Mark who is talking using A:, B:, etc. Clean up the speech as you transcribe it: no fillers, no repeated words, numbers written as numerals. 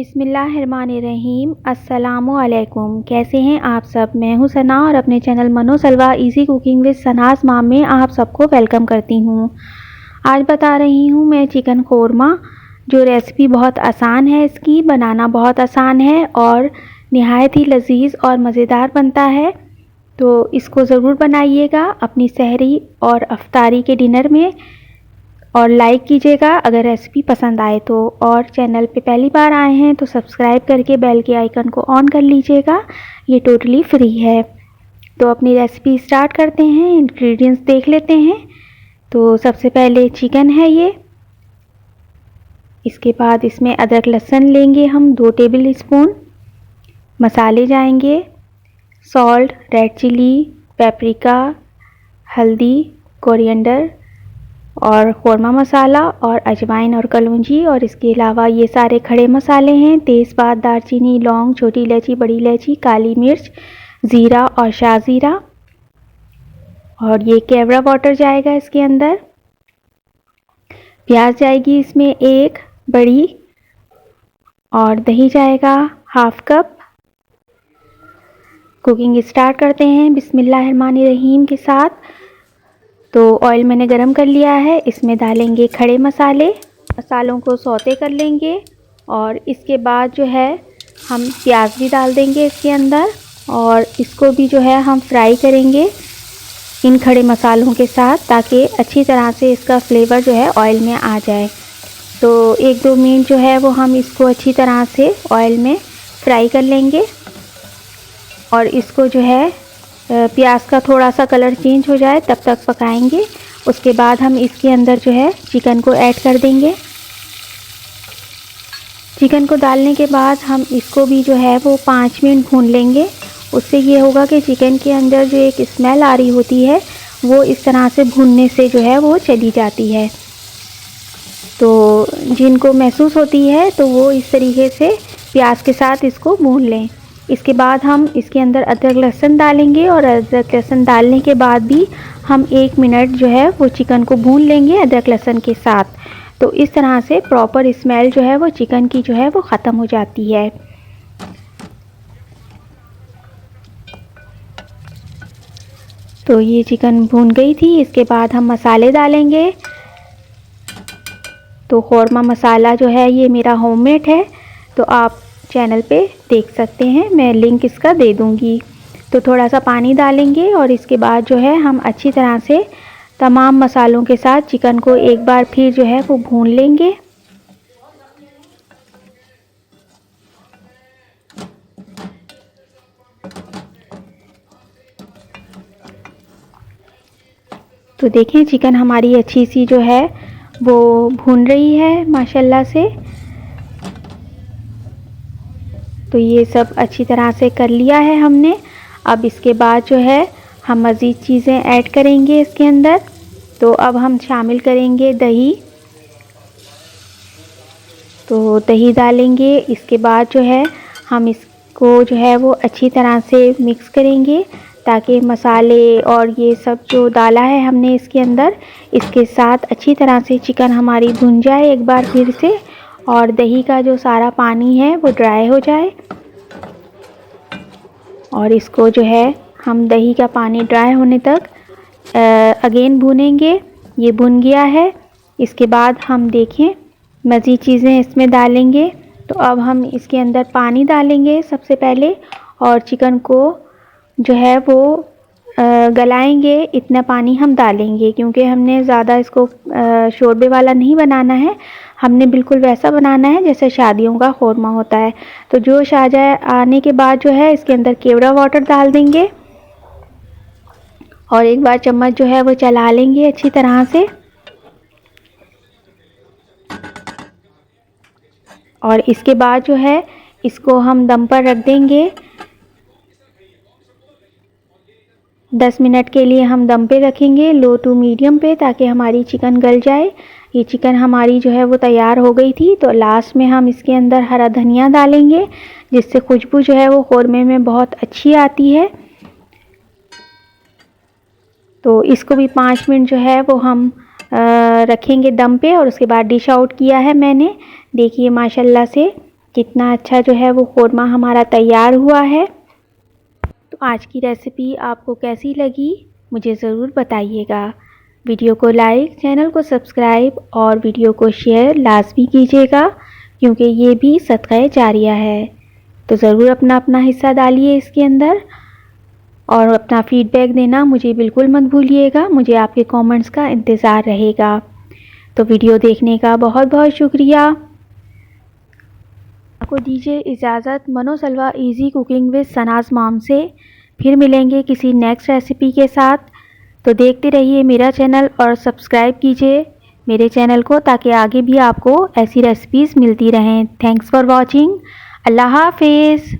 A: बिस्मिल्लाहिर्रहमानिर्रहीम। अस्सलामुअलैकुम। कैसे हैं आप सब? मैं हूं सना और अपने चैनल मनो सलवा इजी कुकिंग विद सनाज माम में आप सबको वेलकम करती हूं। आज बता रही हूं मैं चिकन कोरमा, जो रेसिपी बहुत आसान है, इसकी बनाना बहुत आसान है और नहायत ही लजीज और मज़ेदार बनता है। तो इसको ज़रूर बनाइएगा अपनी सहरी और अफ्तारी के डिनर में, और लाइक कीजिएगा अगर रेसिपी पसंद आए तो। और चैनल पे पहली बार आए हैं तो सब्सक्राइब करके बेल के आइकन को ऑन कर लीजिएगा, ये टोटली फ्री है। तो अपनी रेसिपी स्टार्ट करते हैं। इंग्रेडिएंट्स देख लेते हैं। तो सबसे पहले चिकन है ये, इसके बाद इसमें अदरक लहसुन लेंगे हम 2 टेबल स्पून। मसाले जाएंगे सॉल्ट, रेड चिली, पेपरिका, हल्दी, कोरिएंडर और कोरमा मसाला और अजवाइन और कलौंजी। और इसके अलावा ये सारे खड़े मसाले हैं, तेज़पात, दालचीनी, लौंग, छोटी इलायची, बड़ी इलायची, काली मिर्च, ज़ीरा और शाज़ीरा। और ये केवड़ा वाटर जाएगा इसके अंदर। प्याज जाएगी इसमें 1 बड़ी, और दही जाएगा 1/2 कप। कुकिंग स्टार्ट करते हैं बिस्मिल्लाहिर्रहमानिर्रहीम के साथ। तो ऑयल मैंने गरम कर लिया है, इसमें डालेंगे खड़े मसाले। मसालों को सौते कर लेंगे और इसके बाद जो है हम प्याज भी डाल देंगे इसके अंदर, और इसको भी जो है हम फ्राई करेंगे इन खड़े मसालों के साथ, ताकि अच्छी तरह से इसका फ्लेवर जो है ऑयल में आ जाए। तो 1-2 मिनट जो है वो हम इसको अच्छी तरह से ऑयल में फ्राई कर लेंगे। और इसको जो है प्याज का थोड़ा सा कलर चेंज हो जाए तब तक पकाएंगे। उसके बाद हम इसके अंदर जो है चिकन को ऐड कर देंगे। चिकन को डालने के बाद हम इसको भी जो है वो 5 मिनट भून लेंगे। उससे ये होगा कि चिकन के अंदर जो एक स्मेल आ रही होती है वो इस तरह से भूनने से जो है वो चली जाती है। तो जिनको महसूस होती है तो वो इस तरीके से प्याज के साथ इसको भून लें। इसके बाद हम इसके अंदर अदरक लहसुन डालेंगे, और अदरक लहसुन डालने के बाद भी हम 1 मिनट जो है वो चिकन को भून लेंगे अदरक लहसुन के साथ। तो इस तरह से प्रॉपर स्मेल जो है वो चिकन की जो है वो ख़त्म हो जाती है। तो ये चिकन भून गई थी। इसके बाद हम मसाले डालेंगे। तो कोरमा मसाला जो है ये मेरा होममेड है, तो आप चैनल पे देख सकते हैं, मैं लिंक इसका दे दूंगी। तो थोड़ा सा पानी डालेंगे और इसके बाद जो है हम अच्छी तरह से तमाम मसालों के साथ चिकन को एक बार फिर जो है वो भून लेंगे। तो देखें चिकन हमारी अच्छी सी जो है वो भून रही है माशाल्लाह से। तो ये सब अच्छी तरह से कर लिया है हमने। अब इसके बाद जो है हम मज़ीद चीज़ें ऐड करेंगे इसके अंदर। तो अब हम शामिल करेंगे दही। तो दही डालेंगे। इसके बाद जो है हम इसको जो है वो अच्छी तरह से मिक्स करेंगे, ताकि मसाले और ये सब जो डाला है हमने इसके अंदर, इसके साथ अच्छी तरह से चिकन हमारी भुन जाए एक बार फिर से, और दही का जो सारा पानी है वो ड्राई हो जाए। और इसको जो है हम दही का पानी ड्राई होने तक अगेन भूनेंगे। ये भुन गया है। इसके बाद हम देखें मज़ीद चीज़ें इसमें डालेंगे। तो अब हम इसके अंदर पानी डालेंगे सबसे पहले, और चिकन को जो है वो गलाएंगे। इतना पानी हम डालेंगे क्योंकि हमने ज़्यादा इसको शोरबे वाला नहीं बनाना है, हमने बिल्कुल वैसा बनाना है जैसे शादियों का कोरमा होता है। तो जोश आ जाए आने के बाद जो है इसके अंदर केवड़ा वाटर डाल देंगे, और एक बार चम्मच जो है वो चला लेंगे अच्छी तरह से। और इसके बाद जो है इसको हम दम पर रख देंगे। 10 मिनट के लिए हम दम पे रखेंगे, लो टू मीडियम पे, ताकि हमारी चिकन गल जाए। ये चिकन हमारी जो है वो तैयार हो गई थी। तो लास्ट में हम इसके अंदर हरा धनिया डालेंगे, जिससे खुशबू जो है वो कोरमे में बहुत अच्छी आती है। तो इसको भी 5 मिनट जो है वो हम रखेंगे दम पे, और उसके बाद डिश आउट किया है मैंने। देखिए माशाल्लाह से कितना अच्छा जो है वो क़ोरमा हमारा तैयार हुआ है। तो आज की रेसिपी आपको कैसी लगी मुझे ज़रूर बताइएगा। वीडियो को लाइक, चैनल को सब्सक्राइब और वीडियो को शेयर लाजमी कीजिएगा, क्योंकि ये भी सदक़े जारिया है। तो ज़रूर अपना अपना हिस्सा डालिए इसके अंदर और अपना फ़ीडबैक देना मुझे बिल्कुल मत भूलिएगा। मुझे आपके कमेंट्स का इंतज़ार रहेगा। तो वीडियो देखने का बहुत बहुत शुक्रिया। आपको दीजिए इजाज़त मनो सलवा इजी कुकिंग विद सनाज़ मॉम से। फिर मिलेंगे किसी नेक्स्ट रेसिपी के साथ। तो देखते रहिए मेरा चैनल और सब्सक्राइब कीजिए मेरे चैनल को, ताकि आगे भी आपको ऐसी रेसिपीज़ मिलती रहें। Thanks for watching. अल्लाह हाफिज़।